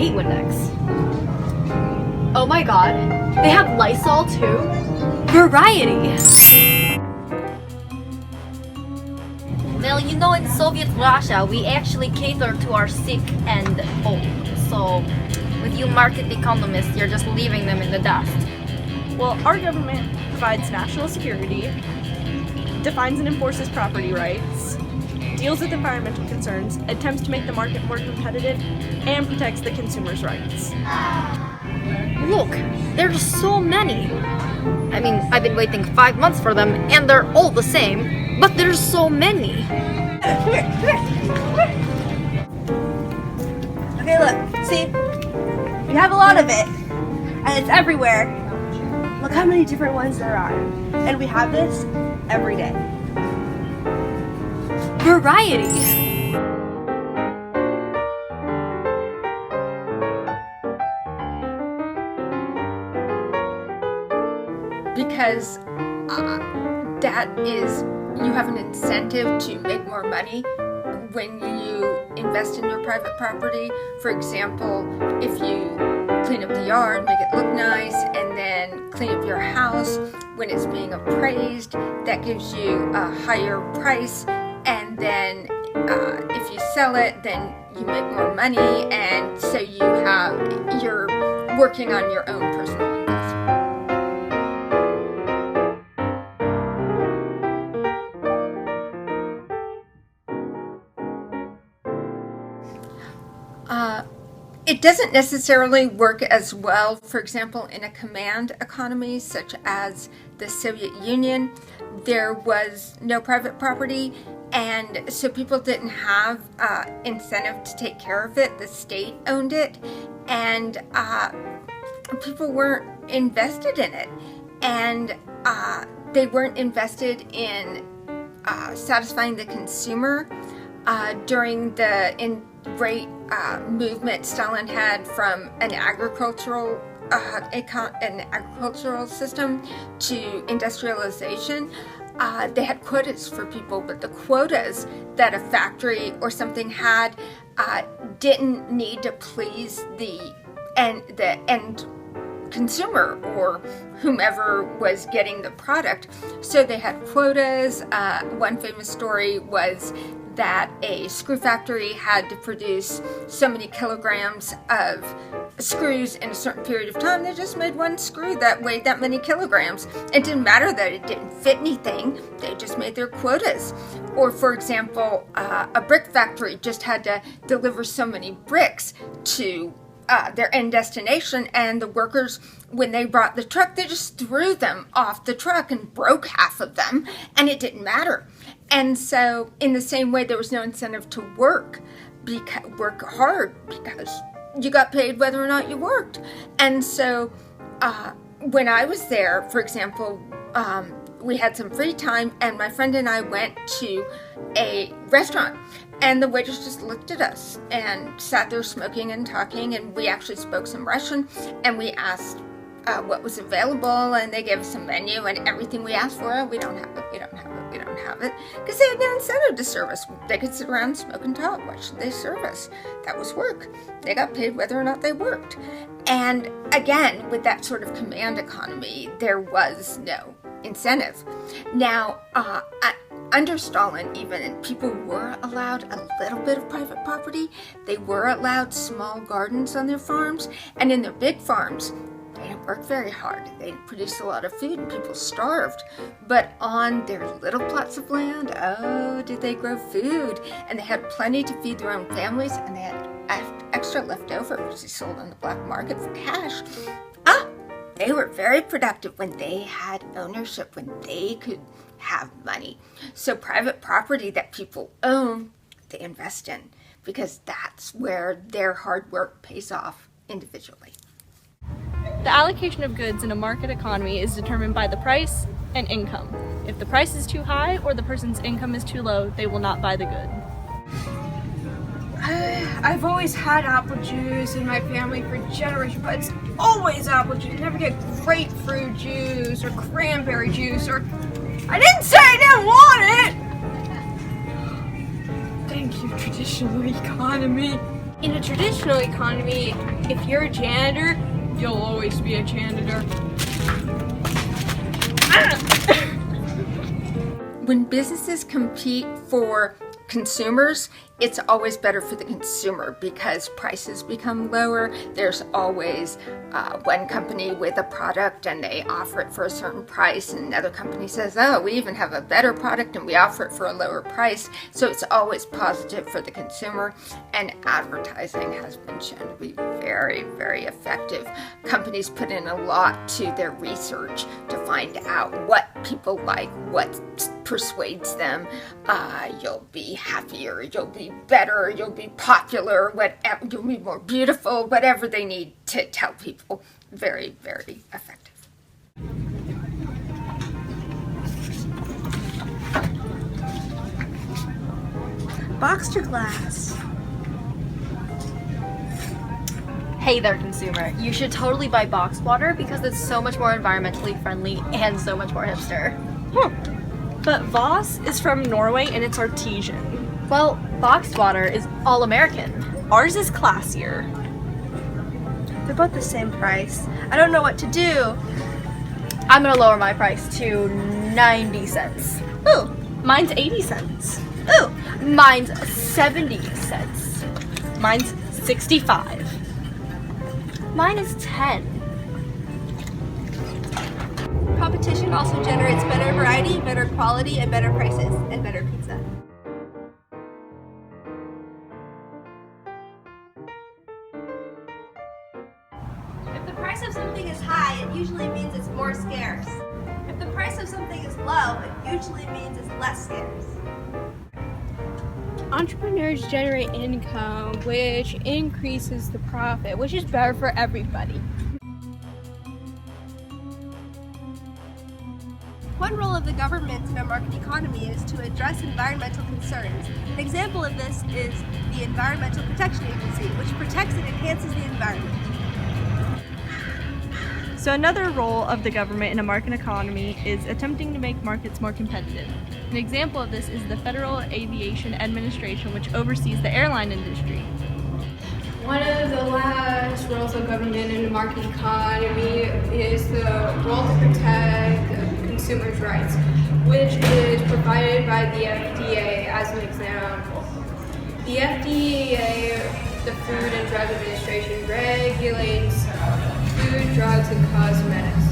hate Windex. Oh my god, they have Lysol too? Variety! Well, you know, in Soviet Russia, we actually cater to our sick and old. So, with you market economists, you're just leaving them in the dust. Well, our government provides national security, defines and enforces property rights, deals with environmental concerns, attempts to make the market more competitive, and protects the consumer's rights. Look, there's so many. I mean, I've been waiting 5 months for them, and they're all the same, but there's so many. Okay, look, see? We have a lot of it, and it's everywhere. Look how many different ones there are. And we have this every day. Variety! Because that is, you have an incentive to make more money when you invest in your private property. For example, if you clean up the yard, make it look nice, and then clean up your house when it's being appraised, that gives you a higher price, and then if you sell it, then you make more money, and so you're working on your own personal investment. It doesn't necessarily work as well, for example, in a command economy such as the Soviet Union. There was no private property, and so people didn't have incentive to take care of it. The state owned it, and people weren't invested in it, and they weren't invested in satisfying the consumer during the great movement Stalin had from an agricultural system to industrialization. They had quotas for people, but the quotas that a factory or something had didn't need to please the end consumer or whomever was getting the product. So they had quotas. One famous story was that a screw factory had to produce so many kilograms of screws in a certain period of time. They just made one screw that weighed that many kilograms. It didn't matter that it didn't fit anything. They just made their quotas. Or for example, a brick factory just had to deliver so many bricks to their end destination, and the workers, when they brought the truck, they just threw them off the truck and broke half of them, and it didn't matter. And so in the same way, there was no incentive to work hard because you got paid whether or not you worked. And so when I was there, for example, we had some free time, and my friend and I went to a restaurant, and the waitress just looked at us and sat there smoking and talking, and we actually spoke some Russian, and we asked what was available, and they gave us a menu, and everything we asked for, we don't have it, because they had no incentive to serve us. They could sit around, smoke and talk. Why should they serve us? That was work. They got paid whether or not they worked. And again, with that sort of command economy, there was no incentive. Now, under Stalin, even, people were allowed a little bit of private property. They were allowed small gardens on their farms, and in their big farms, they didn't work very hard. They didn't produce a lot of food, and people starved. But on their little plots of land, oh, did they grow food. And they had plenty to feed their own families, and they had extra left over, which they sold on the black market for cash. They were very productive when they had ownership, when they could have money. So private property that people own, they invest in, because that's where their hard work pays off individually. The allocation of goods in a market economy is determined by the price and income. If the price is too high or the person's income is too low, they will not buy the good. I've always had apple juice in my family for generations, but it's always apple juice. You never get grapefruit juice or cranberry juice, or I didn't say I didn't want it! Thank you, traditional economy. In a traditional economy, if you're a janitor, you'll always be a janitor. When businesses compete for consumers, it's always better for the consumer because prices become lower. There's always one company with a product and they offer it for a certain price, and another company says, oh, we even have a better product and we offer it for a lower price. So it's always positive for the consumer, and advertising has been shown to be very, very effective. Companies put in a lot to their research to find out what people like, what persuades them. You'll be happier, you'll be better, you'll be popular, whatever, you'll be more beautiful, whatever they need to tell people. Very, very effective. Boxed or glass? Hey there, consumer. You should totally buy boxed water because it's so much more environmentally friendly and so much more hipster. But Voss is from Norway and it's artesian. Well, boxed water is all American. Ours is classier. They're both the same price. I don't know what to do. I'm gonna lower my price to 90 cents. Ooh, mine's 80 cents. Ooh, Mine's 70 cents. Mine's 65. Mine is 10. competition also generates better variety, better quality, and better prices, and better pizza. If the price of something is high, it usually means it's more scarce. If the price of something is low, it usually means it's less scarce. Entrepreneurs generate income, which increases the profit, which is better for everybody. One role of the government in our market economy is to address environmental concerns. An example of this is the Environmental Protection Agency, which protects and enhances the environment. So another role of the government in a market economy is attempting to make markets more competitive. An example of this is the Federal Aviation Administration, which oversees the airline industry. One of the last roles of government in the market economy is the role to protect consumers' rights, which is provided by the FDA as an example. The FDA, the Food and Drug Administration, regulates food, drugs, and cosmetics.